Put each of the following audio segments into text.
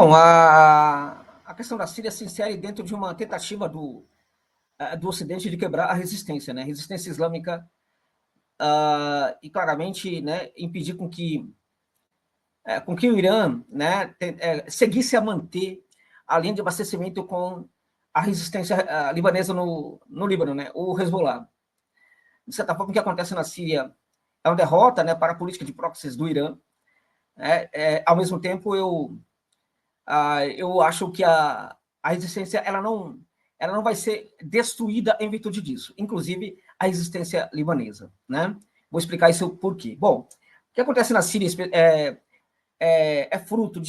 Bom, a questão da Síria se insere dentro de uma tentativa do Ocidente de quebrar a resistência, né? Resistência islâmica, e claramente, né, impedir com que o Irã, né, seguisse a manter a linha de abastecimento com a resistência libanesa no Líbano, né? O Hezbollah. De certa forma, o que acontece na Síria é uma derrota, né, para a política de proxies do Irã. Ao mesmo tempo, eu acho que a resistência ela não vai ser destruída em virtude disso, inclusive a resistência libanesa, né? Vou explicar isso por quê. Bom, o que acontece na Síria é fruto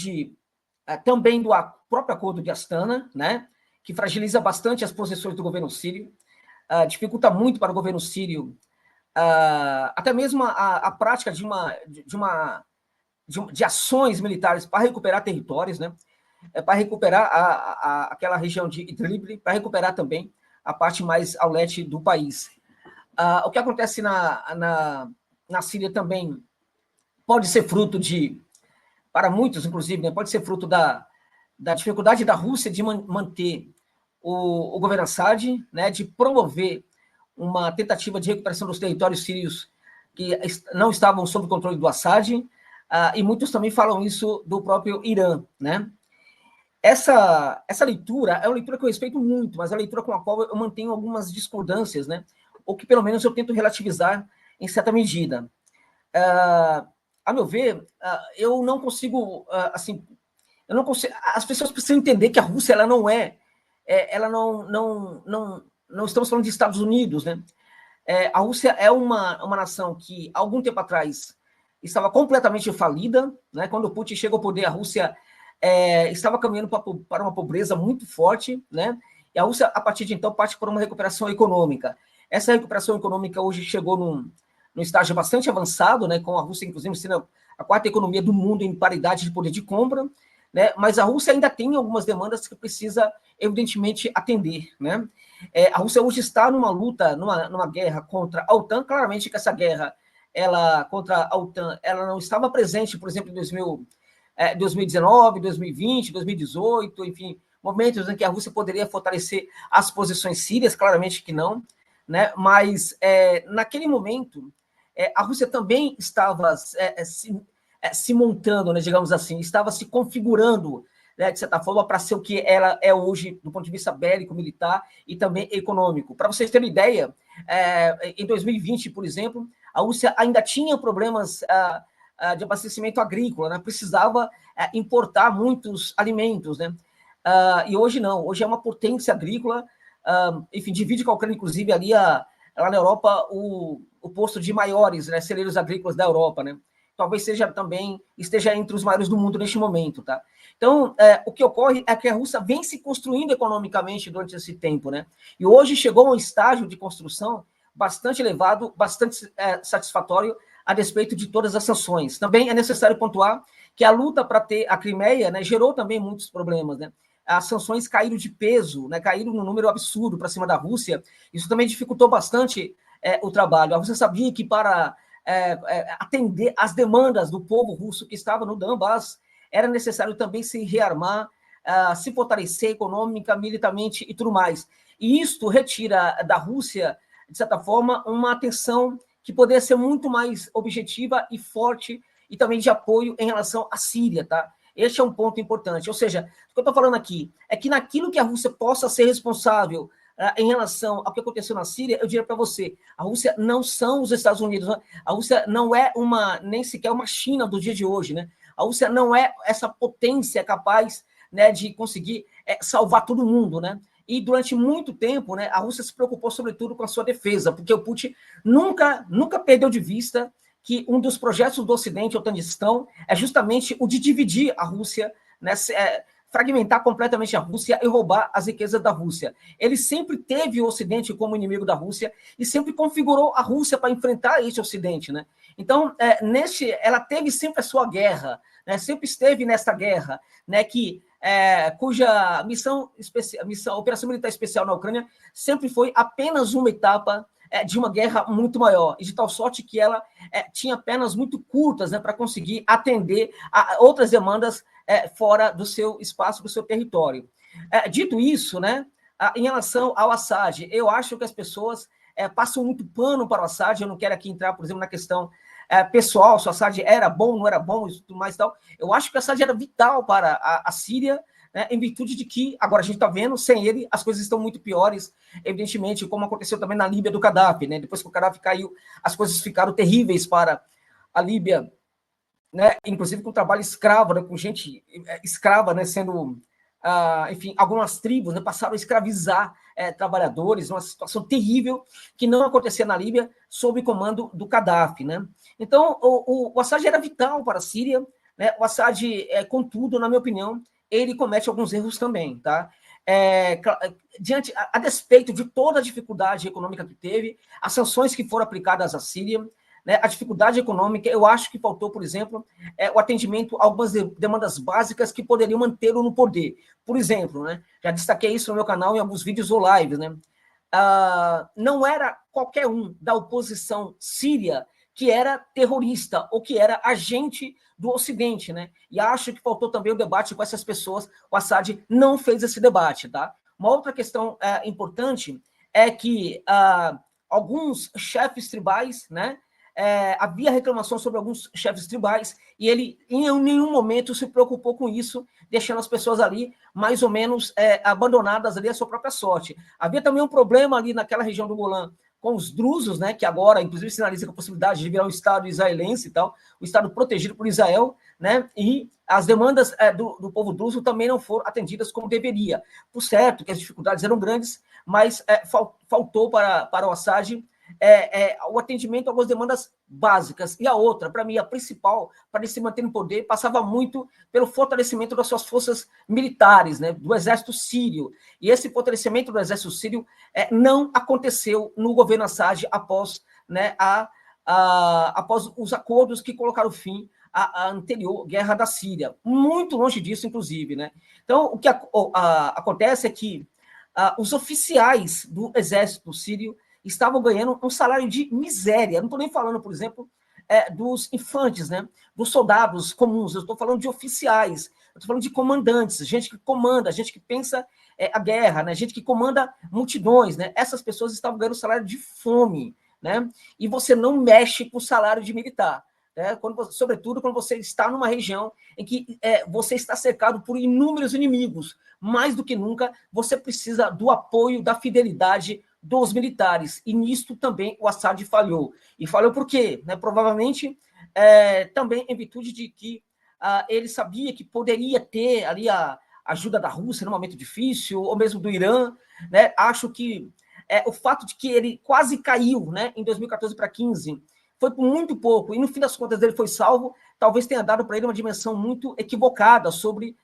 também do próprio acordo de Astana, né? Que fragiliza bastante as posições do governo sírio, dificulta muito para o governo sírio até mesmo a prática de ações militares para recuperar territórios, né? Para recuperar aquela região de Idlib, para recuperar também a parte mais ao leste do país. O que acontece na Síria também pode ser fruto para muitos, inclusive, né, pode ser fruto da dificuldade da Rússia de manter o governo Assad, né, de promover uma tentativa de recuperação dos territórios sírios que não estavam sob o controle do Assad, e muitos também falam isso do próprio Irã, né? Essa leitura é uma leitura que eu respeito muito, mas é uma leitura com a qual eu mantenho algumas discordâncias, né? Ou que pelo menos eu tento relativizar em certa medida. A meu ver, eu não consigo, assim, eu não consigo. As pessoas precisam entender que a Rússia ela não estamos falando de Estados Unidos, né? A Rússia é uma nação que algum tempo atrás estava completamente falida, né? Quando o Putin chega ao poder, a Rússia estava caminhando para uma pobreza muito forte, né? E a Rússia, a partir de então, parte para uma recuperação econômica. Essa recuperação econômica hoje chegou num estágio bastante avançado, né? Com a Rússia, inclusive, sendo a quarta economia do mundo em paridade de poder de compra, né? Mas a Rússia ainda tem algumas demandas que precisa, evidentemente, atender, né? A Rússia hoje está numa luta, numa guerra contra a OTAN. Claramente que essa guerra contra a OTAN ela não estava presente, por exemplo, em 2019, 2020, 2018, enfim, momentos em que a Rússia poderia fortalecer as posições sírias, claramente que não, né? Mas naquele momento a Rússia também estava se montando, né, digamos assim, estava se configurando, né, de certa forma, para ser o que ela é hoje, do ponto de vista bélico, militar e também econômico. Para vocês terem ideia, em 2020, por exemplo, a Rússia ainda tinha problemas de abastecimento agrícola, né? Precisava importar muitos alimentos, né? E hoje não, hoje é uma potência agrícola, enfim, divide com a Ucrânia, inclusive, ali lá na Europa, o posto de maiores, né, celeiros agrícolas da Europa, né? Talvez esteja entre os maiores do mundo neste momento, tá? Então, o que ocorre é que a Rússia vem se construindo economicamente durante esse tempo, né? E hoje chegou a um estágio de construção bastante elevado, bastante satisfatório a despeito de todas as sanções. Também é necessário pontuar que a luta para ter a Crimeia, né, gerou também muitos problemas, né? As sanções caíram de peso, né, caíram num número absurdo para cima da Rússia. Isso também dificultou bastante o trabalho. A Rússia sabia que para atender às demandas do povo russo que estava no Donbass, era necessário também se rearmar, se fortalecer econômica, militarmente e tudo mais. E isto retira da Rússia, de certa forma, uma atenção que poderia ser muito mais objetiva e forte e também de apoio em relação à Síria, tá? Este é um ponto importante. Ou seja, o que eu estou falando aqui é que naquilo que a Rússia possa ser responsável em relação ao que aconteceu na Síria, eu diria para você, a Rússia não são os Estados Unidos, né? A Rússia não é nem sequer uma China do dia de hoje, né? A Rússia não é essa potência capaz, né, de conseguir salvar todo mundo, né? E durante muito tempo, né, a Rússia se preocupou sobretudo com a sua defesa, porque o Putin nunca perdeu de vista que um dos projetos do Ocidente, otanistão, é justamente o de dividir a Rússia, né, fragmentar completamente a Rússia e roubar as riquezas da Rússia. Ele sempre teve o Ocidente como inimigo da Rússia e sempre configurou a Rússia para enfrentar esse Ocidente, né? Então, ela teve sempre a sua guerra, né? Sempre esteve nessa guerra, né? Cuja missão, Operação Militar Especial na Ucrânia, sempre foi apenas uma etapa de uma guerra muito maior, e de tal sorte que ela tinha pernas muito curtas, né, para conseguir atender a outras demandas fora do seu espaço, do seu território. Dito isso, né, em relação ao Assad, eu acho que as pessoas passam muito pano para o Assad. Eu não quero aqui entrar, por exemplo, na questão pessoal, se o Assad era bom, não era bom, e tudo mais e tal. Eu acho que o Assad era vital para a Síria, né, em virtude de que, agora a gente está vendo, sem ele, as coisas estão muito piores, evidentemente, como aconteceu também na Líbia do Gaddafi, né? Depois que o Gaddafi caiu, as coisas ficaram terríveis para a Líbia, né? Inclusive com trabalho escravo, né? Com gente escrava, né? Sendo, enfim, algumas tribos, né? Passaram a escravizar trabalhadores, uma situação terrível que não acontecia na Líbia sob comando do Gaddafi, né? Então, o Assad era vital para a Síria, né? O Assad, contudo, na minha opinião, ele comete alguns erros também, tá? A despeito de toda a dificuldade econômica que teve, as sanções que foram aplicadas à Síria, né, a dificuldade econômica, eu acho que faltou, por exemplo, o atendimento a algumas demandas básicas que poderiam mantê-lo no poder. Por exemplo, né, já destaquei isso no meu canal em alguns vídeos ou lives, né? Não era qualquer um da oposição síria que era terrorista ou que era agente do Ocidente, né? E acho que faltou também o debate com essas pessoas. O Assad não fez esse debate, tá? Uma outra questão importante é que alguns chefes tribais, né? Havia reclamação sobre alguns chefes tribais e ele em nenhum momento se preocupou com isso, deixando as pessoas ali mais ou menos abandonadas ali à sua própria sorte. Havia também um problema ali naquela região do Golã com os drusos, né, que agora, inclusive, sinaliza com a possibilidade de virar um Estado israelense e tal, um Estado protegido por Israel, né, e as demandas do povo druso também não foram atendidas como deveria. Por certo que as dificuldades eram grandes, mas faltou para o Assad o atendimento a algumas demandas básicas. E a outra, para mim, a principal, para ele se manter no poder, passava muito pelo fortalecimento das suas forças militares, né, do exército sírio. E esse fortalecimento do exército sírio não aconteceu no governo Assad após, né, após os acordos que colocaram fim à anterior guerra da Síria. Muito longe disso, inclusive, né? Então, o que acontece é que os oficiais do exército sírio estavam ganhando um salário de miséria. Não estou nem falando, por exemplo, dos infantes, né? Dos soldados comuns. Eu estou falando de oficiais. Eu estou falando de comandantes, gente que comanda, gente que pensa a guerra, né? Gente que comanda multidões, né? Essas pessoas estavam ganhando salário de fome, né? E você não mexe com o salário de militar. Sobretudo quando você está numa região em que você está cercado por inúmeros inimigos. Mais do que nunca, você precisa do apoio, da fidelidade dos militares. E nisto também o Assad falhou. E falhou por quê? Né? Provavelmente também em virtude de que ele sabia que poderia ter ali a ajuda da Rússia num momento difícil, ou mesmo do Irã. Né? Acho que o fato de que ele quase caiu, né, em 2014 para 2015, foi por muito pouco, e no fim das contas ele foi salvo, talvez tenha dado para ele uma dimensão muito equivocada sobre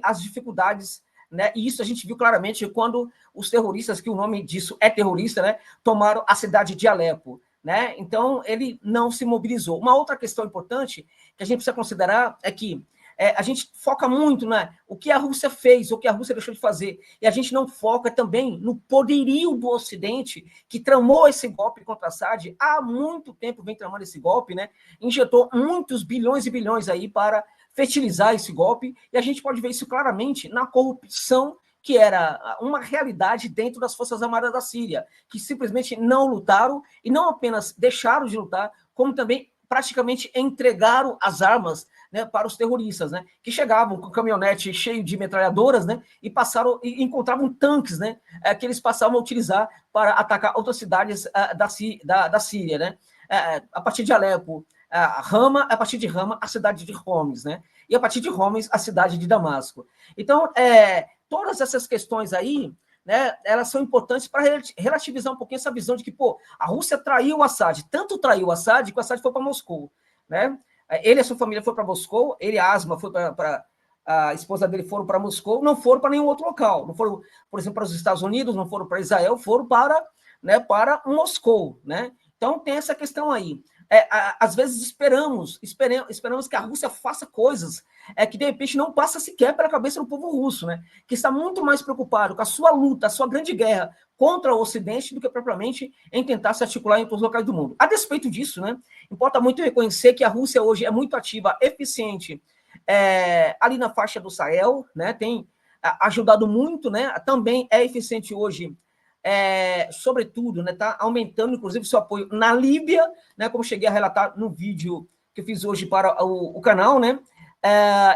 as dificuldades, né? E isso a gente viu claramente quando os terroristas, que o nome disso é terrorista, né, tomaram a cidade de Alepo, né? Então ele não se mobilizou. Uma outra questão importante que a gente precisa considerar é que a gente foca muito, né, o que a Rússia fez, o que a Rússia deixou de fazer, e a gente não foca também no poderio do Ocidente, que tramou esse golpe contra Assad, há muito tempo vem tramando esse golpe, né, injetou muitos bilhões e bilhões aí para fertilizar esse golpe, e a gente pode ver isso claramente na corrupção que era uma realidade dentro das Forças Armadas da Síria, que simplesmente não lutaram, e não apenas deixaram de lutar, como também praticamente entregaram as armas, né, para os terroristas, né, que chegavam com caminhonete cheio de metralhadoras, né, e encontravam tanques, né, que eles passavam a utilizar para atacar outras cidades da Síria, né, a partir de Alepo, a partir de Rama, a cidade de Homs, né, e a partir de Homs, a cidade de Damasco. Então, todas essas questões aí, né, elas são importantes para relativizar um pouquinho essa visão de que, a Rússia traiu o Assad, tanto traiu o Assad que o Assad foi para Moscou, né? Ele e a sua família foram para Moscou, ele e a Asma foi a esposa dele foram para Moscou, não foram para nenhum outro local, não foram, por exemplo, para os Estados Unidos, não foram para Israel, foram para Moscou, né? Então tem essa questão aí. às vezes esperamos que a Rússia faça coisas que, de repente, não passa sequer pela cabeça do povo russo, né? Que está muito mais preocupado com a sua luta, a sua grande guerra contra o Ocidente do que propriamente em tentar se articular em outros locais do mundo. A despeito disso, né, importa muito reconhecer que a Rússia hoje é muito ativa, eficiente, ali na faixa do Sahel, né? Tem ajudado muito, né? Também é eficiente hoje, sobretudo, né, está aumentando, inclusive, seu apoio na Líbia, né, como cheguei a relatar no vídeo que eu fiz hoje para o canal, né,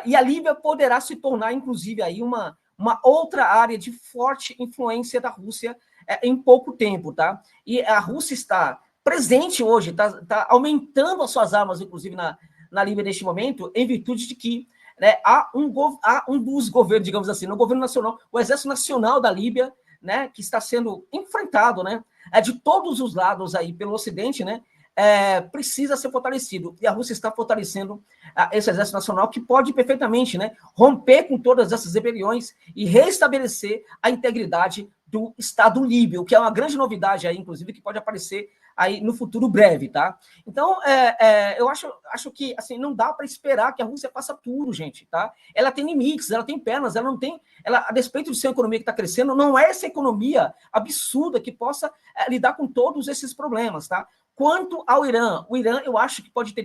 e a Líbia poderá se tornar, inclusive, aí uma outra área de forte influência da Rússia em pouco tempo, tá? E a Rússia está presente hoje, está aumentando as suas armas, inclusive, na Líbia neste momento, em virtude de que, né, há um dos governos, digamos assim, no governo nacional, o Exército Nacional da Líbia, né, que está sendo enfrentado, né, de todos os lados aí pelo Ocidente, né, precisa ser fortalecido. E a Rússia está fortalecendo esse Exército Nacional, que pode perfeitamente, né, romper com todas essas rebeliões e restabelecer a integridade do Estado líbio, que é uma grande novidade aí, inclusive, que pode aparecer aí no futuro breve, tá? Então, eu acho que, assim, não dá para esperar que a Rússia faça tudo, gente, tá? Ela tem limites, ela tem pernas, ela não tem... a despeito de ser uma economia que está crescendo, não é essa economia absurda que possa lidar com todos esses problemas, tá? Quanto ao Irã, o Irã, eu acho que pode ter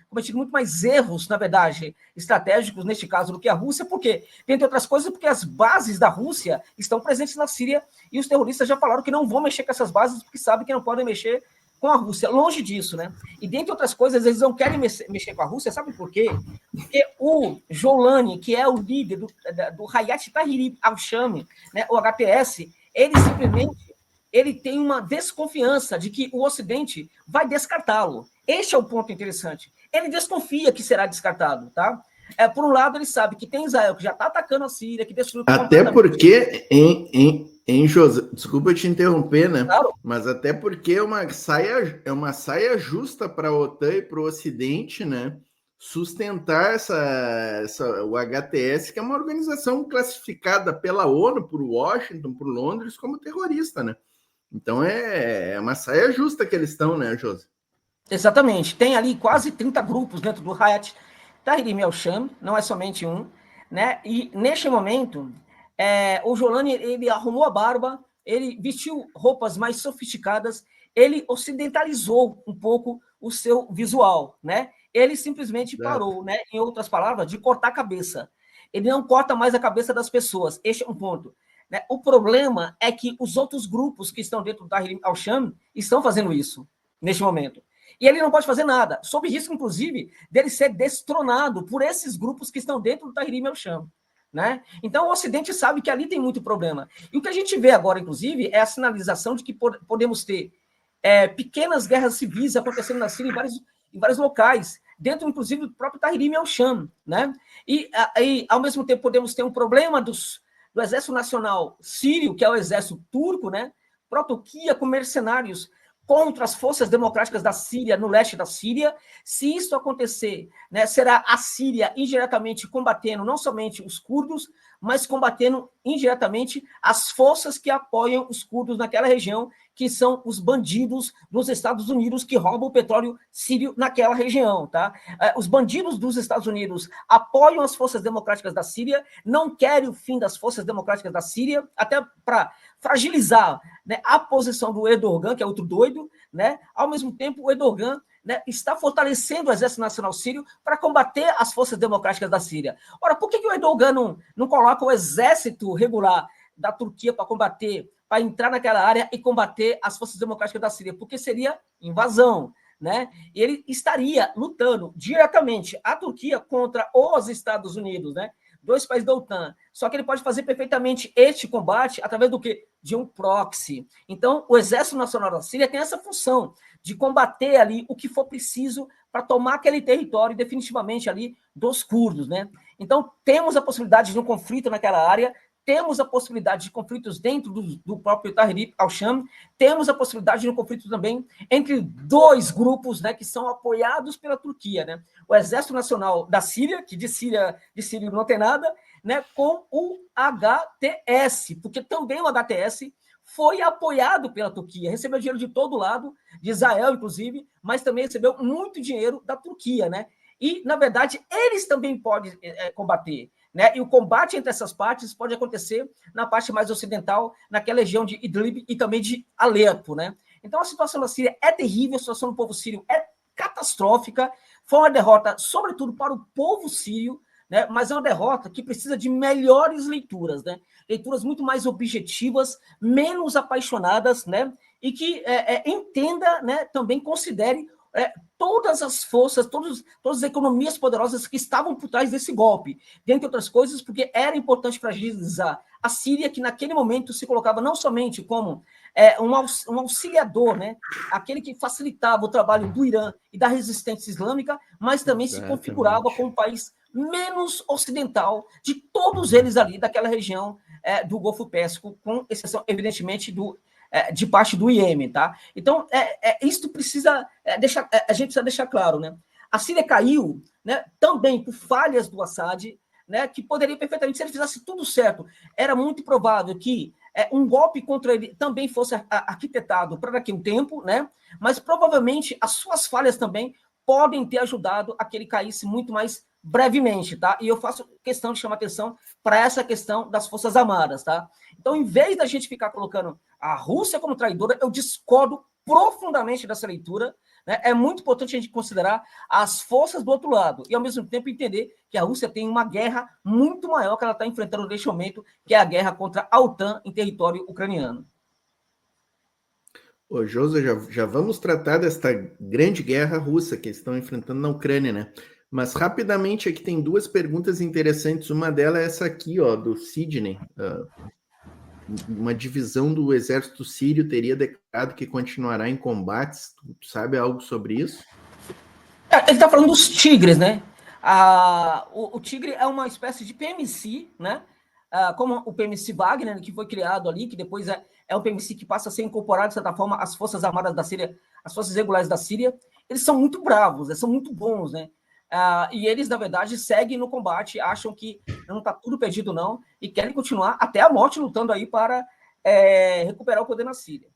cometido muito mais erros, na verdade, estratégicos, neste caso, do que a Rússia, porque, entre outras coisas, porque as bases da Rússia estão presentes na Síria e os terroristas já falaram que não vão mexer com essas bases porque sabem que não podem mexer com a Rússia. Longe disso, né? E, dentre outras coisas, eles não querem mexer com a Rússia, sabe por quê? Porque o Jolani, que é o líder do Hayat Tahrir al-Sham, né, o HTS, ele tem uma desconfiança de que o Ocidente vai descartá-lo. Este é o ponto interessante. Ele desconfia que será descartado, tá? Por um lado, ele sabe que tem Israel que já está atacando a Síria, que destruiu até porque, José, desculpa te interromper, né? Claro. Mas até porque é uma saia justa para a OTAN e para o Ocidente, né? Sustentar o HTS, que é uma organização classificada pela ONU, por Washington, por Londres, como terrorista, né? Então é uma saia justa que eles estão, né, José? Exatamente. Tem ali quase 30 grupos dentro do Hayat Tahrir al-Sham, não é somente um, né? E neste momento, o Jolani, ele arrumou a barba, ele vestiu roupas mais sofisticadas, ele ocidentalizou um pouco o seu visual, né? Ele simplesmente parou, né? Em outras palavras, de cortar a cabeça. Ele não corta mais a cabeça das pessoas. Este é um ponto. Né? O problema é que os outros grupos que estão dentro do Tahrir al-Sham estão fazendo isso neste momento. E ele não pode fazer nada, sob risco, inclusive, dele ser destronado por esses grupos que estão dentro do Tahrir al-Sham. Né? Então, o Ocidente sabe que ali tem muito problema. E o que a gente vê agora, inclusive, é a sinalização de que podemos ter pequenas guerras civis acontecendo na Síria em vários locais, dentro, inclusive, do próprio Tahrir al-Sham. Né? E, ao mesmo tempo, podemos ter um problema do Exército Nacional Sírio, que é o exército turco, né? Pró-Turquia, com mercenários contra as forças democráticas da Síria, no leste da Síria. Se isso acontecer, né, será a Síria indiretamente combatendo não somente os curdos, mas combatendo indiretamente as forças que apoiam os curdos naquela região, que são os bandidos dos Estados Unidos que roubam o petróleo sírio naquela região. Tá? Os bandidos dos Estados Unidos apoiam as forças democráticas da Síria, não querem o fim das forças democráticas da Síria, até para fragilizar, né, a posição do Erdogan, que é outro doido, né? Ao mesmo tempo, o Erdogan, né, está fortalecendo o Exército Nacional Sírio para combater as forças democráticas da Síria. Ora, por que o Erdogan não coloca o exército regular da Turquia para combater, para entrar naquela área e combater as forças democráticas da Síria? Porque seria invasão. Né? E ele estaria lutando diretamente a Turquia contra os Estados Unidos, né? 2 países da OTAN. Só que ele pode fazer perfeitamente este combate através do quê? De um proxy. Então, o Exército Nacional da Síria tem essa função de combater ali o que for preciso para tomar aquele território definitivamente ali dos curdos, né? Então, temos a possibilidade de um conflito naquela área, temos a possibilidade de conflitos dentro do próprio Tahrir al-Sham, temos a possibilidade de um conflito também entre 2 grupos, né, que são apoiados pela Turquia, né? O Exército Nacional da Síria, que de Síria não tem nada, né, com o HTS, porque também o HTS foi apoiado pela Turquia, recebeu dinheiro de todo lado, de Israel, inclusive, mas também recebeu muito dinheiro da Turquia, né? E, na verdade, eles também podem combater, né? E o combate entre essas partes pode acontecer na parte mais ocidental, naquela região de Idlib e também de Alepo, né? Então, a situação da Síria é terrível, a situação do povo sírio é catastrófica, foi uma derrota, sobretudo, para o povo sírio, né? Mas é uma derrota que precisa de melhores leituras, né? Leituras muito mais objetivas, menos apaixonadas, né? E que entenda, né? Também considere todas as forças, todas as economias poderosas que estavam por trás desse golpe, dentre outras coisas, porque era importante fragilizar a Síria, que naquele momento se colocava não somente como um auxiliador, né? Aquele que facilitava o trabalho do Irã e da resistência islâmica, mas também se configurava como um país menos ocidental de todos eles ali, daquela região do Golfo Pérsico, com exceção, evidentemente, de parte do Iêmen, tá? Então, isso precisa a gente precisa deixar claro, né? A Síria caiu, né, também por falhas do Assad, né, que poderia perfeitamente, se ele fizesse tudo certo, era muito provável que um golpe contra ele também fosse arquitetado para daqui a um tempo, né? Mas provavelmente as suas falhas também podem ter ajudado a que ele caísse muito mais brevemente, tá? E eu faço questão de chamar atenção para essa questão das Forças Armadas, tá? Então, em vez da gente ficar colocando a Rússia como traidora, eu discordo profundamente dessa leitura, né? É muito importante a gente considerar as forças do outro lado e, ao mesmo tempo, entender que a Rússia tem uma guerra muito maior que ela está enfrentando neste momento, que é a guerra contra a OTAN em território ucraniano. Ô, Josa, já vamos tratar desta grande guerra russa que estão enfrentando na Ucrânia, né? Mas rapidamente aqui tem duas perguntas interessantes. Uma delas é essa aqui, ó, do Sidney. Uma divisão do exército sírio teria declarado que continuará em combates. Tu sabe algo sobre isso? Ele está falando dos tigres, né? O tigre é uma espécie de PMC, né? Como o PMC Wagner, que foi criado ali, que depois é um PMC que passa a ser incorporado, de certa forma, às Forças Armadas da Síria, as Forças Regulares da Síria. Eles são muito bravos, né? São muito bons, né? E eles, na verdade, seguem no combate, acham que não está tudo perdido, não, e querem continuar até a morte lutando aí para recuperar o poder na Síria.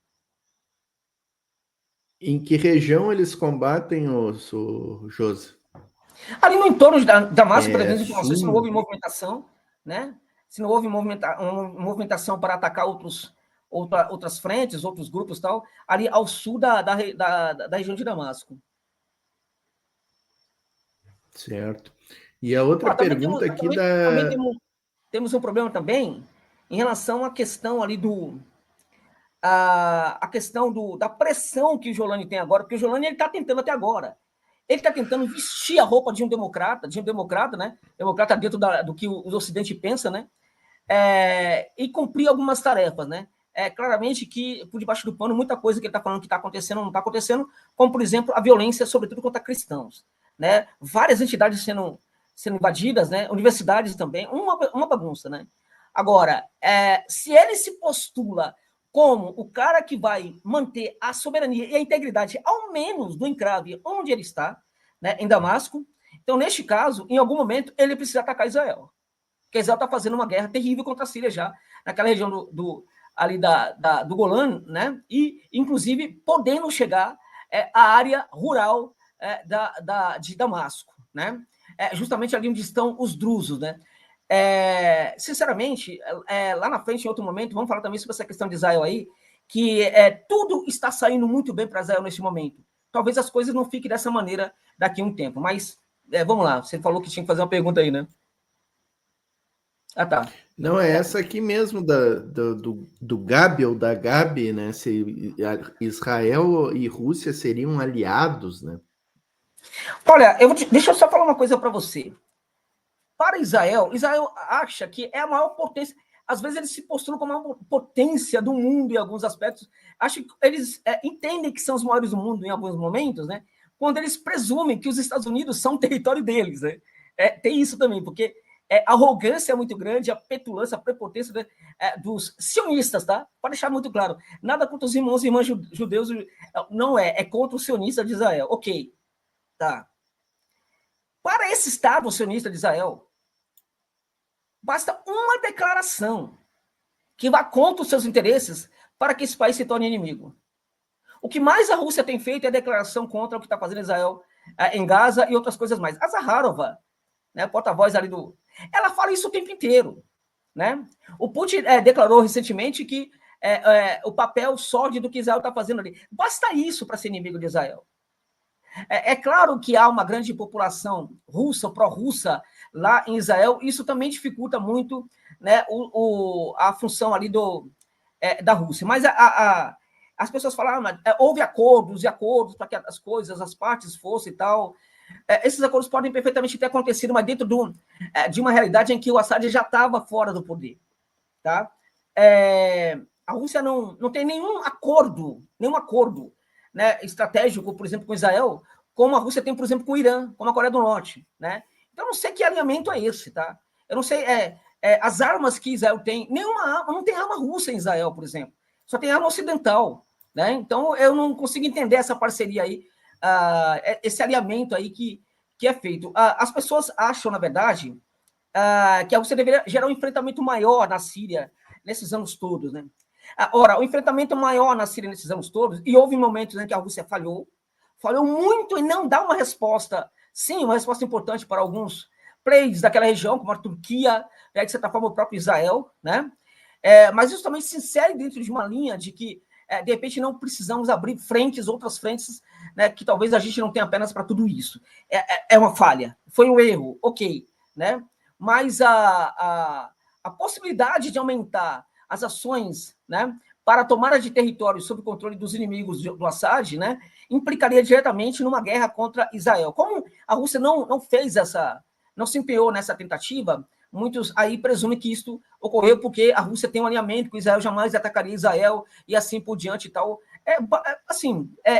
Em que região eles combatem, o Josi? Ali no entorno de Damasco, para ver informações, se não houve sul? movimentação, né? Se não houve movimentação para atacar outras frentes, outros grupos tal, ali ao sul da região de Damasco. Certo. E a outra pergunta aqui também temos um problema também em relação à questão ali a questão da pressão que o Jolani tem agora, porque o Jolani está tentando até agora. Ele está tentando vestir a roupa de um democrata, né? Democrata dentro do que o Ocidente pensa, né? E cumprir algumas tarefas, né? Claramente que, por debaixo do pano, muita coisa que ele está falando que está acontecendo não está acontecendo, como, por exemplo, a violência, sobretudo contra cristãos, né? Várias entidades sendo invadidas, né? Universidades também, uma bagunça, né? Agora, se ele se postula como o cara que vai manter a soberania e a integridade, ao menos do encrave onde ele está, né, em Damasco, então, neste caso, em algum momento, ele precisa atacar Israel. Porque Israel está fazendo uma guerra terrível contra a Síria já, naquela região ali do Golã, né? E, inclusive, podendo chegar à área rural de Damasco, né? Justamente ali onde estão os drusos, né? Sinceramente, lá na frente, em outro momento, vamos falar também sobre essa questão de Israel aí, que tudo está saindo muito bem para Israel nesse momento. Talvez as coisas não fiquem dessa maneira daqui a um tempo, mas vamos lá, você falou que tinha que fazer uma pergunta aí, né? Ah, tá. Não, é essa aqui mesmo do Gabi ou da Gabi, né? Se Israel e Rússia seriam aliados, né? Olha, deixa eu só falar uma coisa para você. Para Israel acha que é a maior potência. Às vezes eles se postulam como a maior potência do mundo em alguns aspectos. Acho que eles entendem que são os maiores do mundo em alguns momentos, né? Quando eles presumem que os Estados Unidos são o território deles, né? Tem isso também, porque a arrogância é muito grande, a petulância, a prepotência dos sionistas, tá? Para deixar muito claro, nada contra os irmãos e irmãs judeus, não é contra o sionista de Israel. Ok, tá. Para esse Estado sionista de Israel, basta uma declaração que vá contra os seus interesses para que esse país se torne inimigo. O que mais a Rússia tem feito é a declaração contra o que está fazendo Israel em Gaza e outras coisas mais. A Zaharova, né, porta-voz ali do... Ela fala isso o tempo inteiro. Né? O Putin declarou recentemente que o papel sórdido que Israel está fazendo ali. Basta isso para ser inimigo de Israel. É claro que há uma grande população russa, pró-russa, lá em Israel. Isso também dificulta muito, né, a função ali da Rússia. Mas as pessoas falaram, houve acordos para que as coisas, as partes fossem e tal. Esses acordos podem perfeitamente ter acontecido, mas dentro de uma realidade em que o Assad já estava fora do poder. Tá? A Rússia não tem nenhum acordo, né, estratégico, por exemplo, com Israel, como a Rússia tem, por exemplo, com o Irã, como a Coreia do Norte. Né? Então, eu não sei que alinhamento é esse. Tá? Eu não sei, as armas que Israel tem, não tem arma russa em Israel, por exemplo. Só tem arma ocidental. Né? Então, eu não consigo entender essa parceria aí, esse alinhamento aí que é feito. As pessoas acham, na verdade, que a Rússia deveria gerar um enfrentamento maior na Síria nesses anos todos. Né? Ora, o enfrentamento maior na Síria nesses anos todos, e houve momentos em que a Rússia falhou muito em não dar uma resposta, sim, uma resposta importante para alguns países daquela região, como a Turquia, de certa forma o próprio Israel, né? Mas isso também se insere dentro de uma linha de que, de repente, não precisamos abrir outras frentes, né, que talvez a gente não tenha apenas para tudo isso. É uma falha, foi um erro, ok, né? Mas a possibilidade de aumentar as ações, né, para a tomada de território sob o controle dos inimigos do Assad, né, implicaria diretamente numa guerra contra Israel. Como a Rússia não se empenhou nessa tentativa, muitos aí presumem que isso ocorreu porque a Rússia tem um alinhamento que Israel jamais atacaria Israel e assim por diante e tal.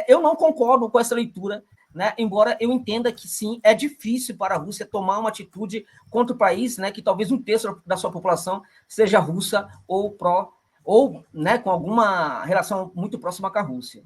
Eu não concordo com essa leitura, né? Embora eu entenda que sim, é difícil para a Rússia tomar uma atitude contra o país, né, que talvez um terço da sua população seja russa ou né, com alguma relação muito próxima com a Rússia.